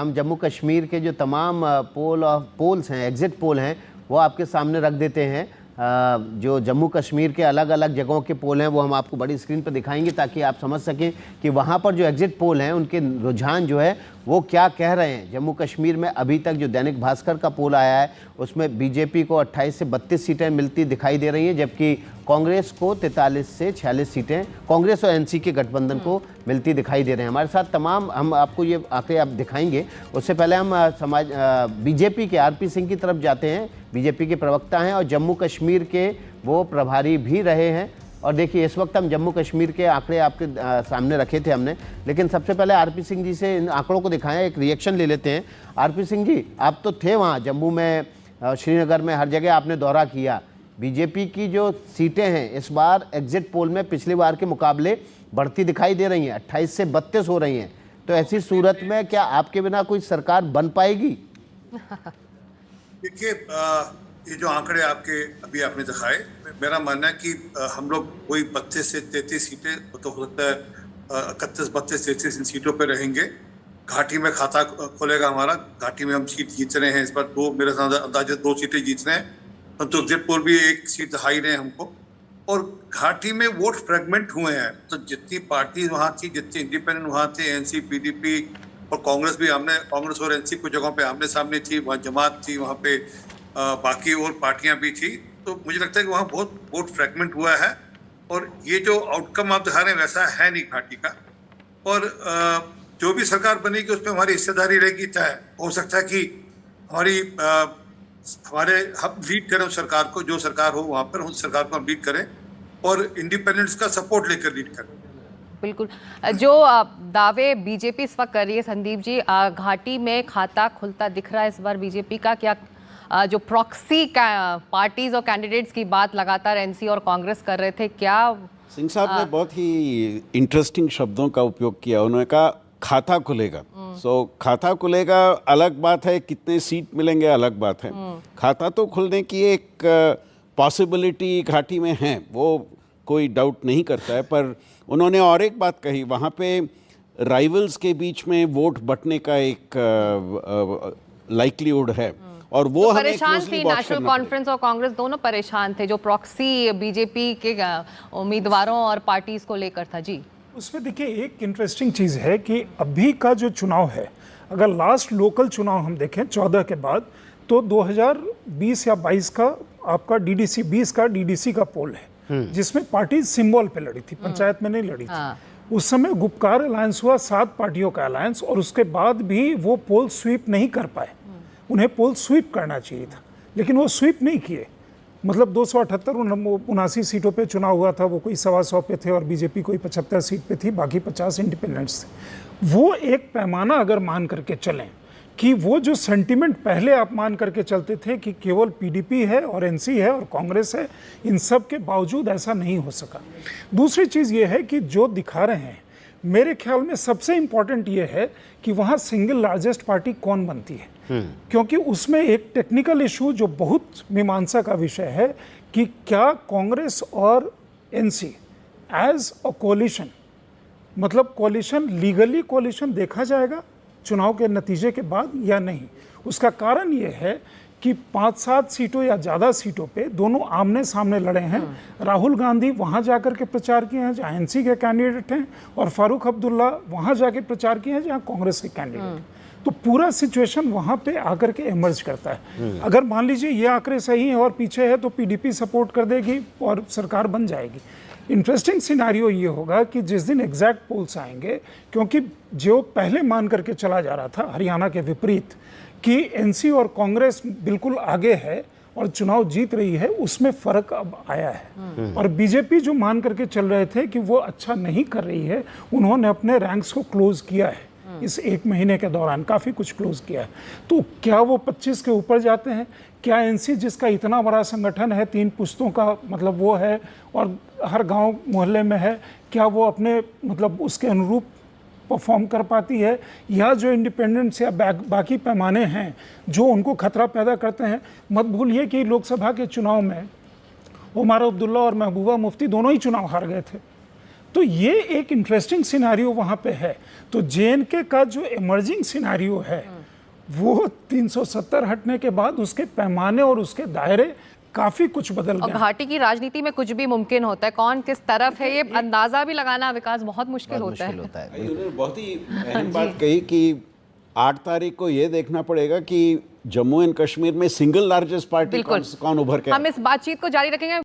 हम जम्मू कश्मीर के जो तमाम पोल्स हैं, एग्ज़िट पोल हैं, वो आपके सामने रख देते हैं। जो जम्मू कश्मीर के अलग अलग जगहों के पोल हैं वो हम आपको बड़ी स्क्रीन पर दिखाएंगे ताकि आप समझ सकें कि वहाँ पर जो एग्ज़िट पोल हैं उनके रुझान जो है वो क्या कह रहे हैं। जम्मू कश्मीर में अभी तक जो दैनिक भास्कर का पोल आया है उसमें बीजेपी को 28 से 32 सीटें मिलती दिखाई दे रही हैं, जबकि कांग्रेस को 43 से 46 सीटें कांग्रेस और एनसी के गठबंधन को मिलती दिखाई दे रहे हैं। हमारे साथ तमाम हम आपको ये आंकड़े आप दिखाएंगे। उससे पहले हम बीजेपी के आरपी सिंह की तरफ जाते हैं। बीजेपी के प्रवक्ता हैं और जम्मू कश्मीर के वो प्रभारी भी रहे हैं। और देखिए इस वक्त हम जम्मू कश्मीर के आंकड़े आपके सामने रखे थे हमने, लेकिन सबसे पहले आरपी सिंह जी से इन आंकड़ों को दिखाएं, एक रिएक्शन ले लेते हैं। आरपी सिंह जी, आप तो थे वहाँ जम्मू में, श्रीनगर में, हर जगह आपने दौरा किया। बीजेपी की जो सीटें हैं इस बार एग्जिट पोल में पिछली बार के मुकाबले बढ़ती दिखाई दे रही हैं, 28 से 32 हो रही हैं। तो ऐसी सूरत में क्या आपके बिना कोई सरकार बन पाएगी? देखिए, ये जो आंकड़े अभी आपने दिखाए, मेरा मानना है कि हम लोग कोई 32 से 33 सीटें तो हो सकता है 31, 32, 33 इन सीटों पे रहेंगे। घाटी में खाता खोलेगा हमारा, घाटी में हम सीट जीत रहे हैं इस बार, मेरे अंदाजे 2 सीटें जीत रहे हैं, तो एग्जिट पोल भी 1 सीट दिखाई रहे हैं हमको। और घाटी में वोट फ्रेगमेंट हुए हैं, तो जितनी पार्टी वहाँ थी, जितने इंडिपेंडेंट वहाँ थे, एनसी, पीडीपी और कांग्रेस भी, कांग्रेस और एनसी कुछ जगहों पे आमने सामने थी, वहाँ जमात थी, वहाँ पे बाकी और पार्टियां भी थी। तो मुझे लगता है कि वहाँ बहुत वोट फ्रेगमेंट हुआ है और ये जो आउटकम आप दिखा रहे हैं वैसा है नहीं घाटी का। और जो भी सरकार बनेगी उसमें हमारी हिस्सेदारी रहेगी तय। हो सकता है कि हम लीड करें उस सरकार को, जो सरकार हो वहाँ पर उस सरकार को हम लीड करें और इंडिपेंडेंट्स का सपोर्ट लेकर लीड करें। बिल्कुल। जो दावे बीजेपी इस वक्त कर रही है संदीप जी, घाटी में खाता खुलता दिख रहा है इस बार बीजेपी का, क्या जो प्रॉक्सी पार्टीज और कैंडिडेट्स की बात लगातार एनसी और कांग्रेस कर रहे थे, क्या सिंह साहब ने बहुत ही इंटरेस्टिंग शब्दों का उपयोग किया। उन्होंने कहा खाता खुलेगा। खाता खुलेगा अलग बात है, कितने सीट मिलेंगे अलग बात है। खाता तो खुलने की एक पॉसिबिलिटी घाटी में है, वो कोई डाउट नहीं करता है। पर उन्होंने और एक बात कही, वहाँ पे राइवल्स के बीच में वोट बंटने का एक लाइक्लीहुड है और वो तो परेशान थी नेशनल कॉन्फ्रेंस और कांग्रेस दोनों परेशान थे, जो प्रॉक्सी बीजेपी के उम्मीदवारों और पार्टीज को लेकर था। जी, उसमें देखिए एक इंटरेस्टिंग चीज़ है कि अभी का जो चुनाव है, अगर लास्ट लोकल चुनाव हम देखें 14 के बाद, तो 2020 या 22 का आपका डीडीसी, 20 का डीडीसी का पोल है जिसमें पार्टी सिंबल पे लड़ी थी, पंचायत में नहीं लड़ी थी। उस समय गुपकार अलायंस हुआ, 7 पार्टियों का अलायंस, और उसके बाद भी वो पोल स्वीप नहीं कर पाए। उन्हें पोल स्वीप करना चाहिए था लेकिन वो स्वीप नहीं किए। मतलब 278-79 सीटों पे चुनाव हुआ था, वो कोई 125 पे थे और बीजेपी कोई 75 सीट पे थी, बाकी 50 इंडिपेंडेंट्स थे। वो एक पैमाना अगर मान करके चलें कि वो जो सेंटिमेंट पहले आप मान करके चलते थे कि केवल पीडीपी है और एनसी है और कांग्रेस है, इन सब के बावजूद ऐसा नहीं हो सका। दूसरी चीज़ ये है कि जो दिखा रहे हैं, मेरे ख्याल में सबसे इम्पॉर्टेंट ये है कि वहाँ सिंगल लार्जेस्ट पार्टी कौन बनती है, क्योंकि उसमें एक टेक्निकल इशू जो बहुत मीमांसा का विषय है कि क्या कांग्रेस और एनसी एज अ कोलिशन, मतलब कोलिशन, लीगली कोलिशन देखा जाएगा चुनाव के नतीजे के बाद या नहीं। उसका कारण ये है कि 5-7 सीटों या ज़्यादा सीटों पे दोनों आमने सामने लड़े हैं। राहुल गांधी वहाँ जाकर के प्रचार किए हैं जहाँ एनसी के कैंडिडेट हैं, और फारूक अब्दुल्ला वहाँ जाके प्रचार किए हैं जहाँ कांग्रेस के कैंडिडेट हैं। तो पूरा सिचुएशन वहाँ पे आकर के इमर्ज करता है। अगर मान लीजिए ये आंकड़े सही हैं और पीछे है तो पीडीपी सपोर्ट कर देगी और सरकार बन जाएगी। इंटरेस्टिंग सिनारियो ये होगा कि जिस दिन एग्जैक्ट पोल्स आएंगे, क्योंकि जो पहले मान करके चला जा रहा था हरियाणा के विपरीत कि एनसी और कांग्रेस बिल्कुल आगे है और चुनाव जीत रही है, उसमें फर्क अब आया है। और बीजेपी जो मान करके चल रहे थे कि वो अच्छा नहीं कर रही है, उन्होंने अपने रैंक्स को क्लोज किया है इस 1 महीने के दौरान, काफ़ी कुछ क्लोज किया है। तो क्या वो 25 के ऊपर जाते हैं? क्या एनसी जिसका इतना बड़ा संगठन है, 3 पुश्तों का मतलब वो है और हर गांव मोहल्ले में है, क्या वो अपने मतलब उसके अनुरूप परफॉर्म कर पाती है? या जो इंडिपेंडेंट्स या बाकी पैमाने हैं जो उनको खतरा पैदा करते हैं? मत भूलिए कि लोकसभा के चुनाव में उमर अब्दुल्ला और महबूबा मुफ्ती दोनों ही चुनाव हार गए थे। तो ये एक इंटरेस्टिंग सिनारियो वहाँ पे है। तो जेएनके का जो इमर्जिंग सिनारियो है वो 370 हटने के बाद उसके पैमाने और उसके दायरे काफी कुछ बदल और गए। घाटी की राजनीति में कुछ भी मुमकिन होता है, कौन किस तरफ है ये अंदाजा भी लगाना विकास बहुत मुश्किल होता है। उन्होंने बहुत ही अहम बात कही कि 8 तारीख को ये देखना पड़ेगा कि जम्मू एंड कश्मीर में सिंगल लार्जेस्ट पार्टी कौन उभर के हम इस बातचीत को जारी रखेंगे।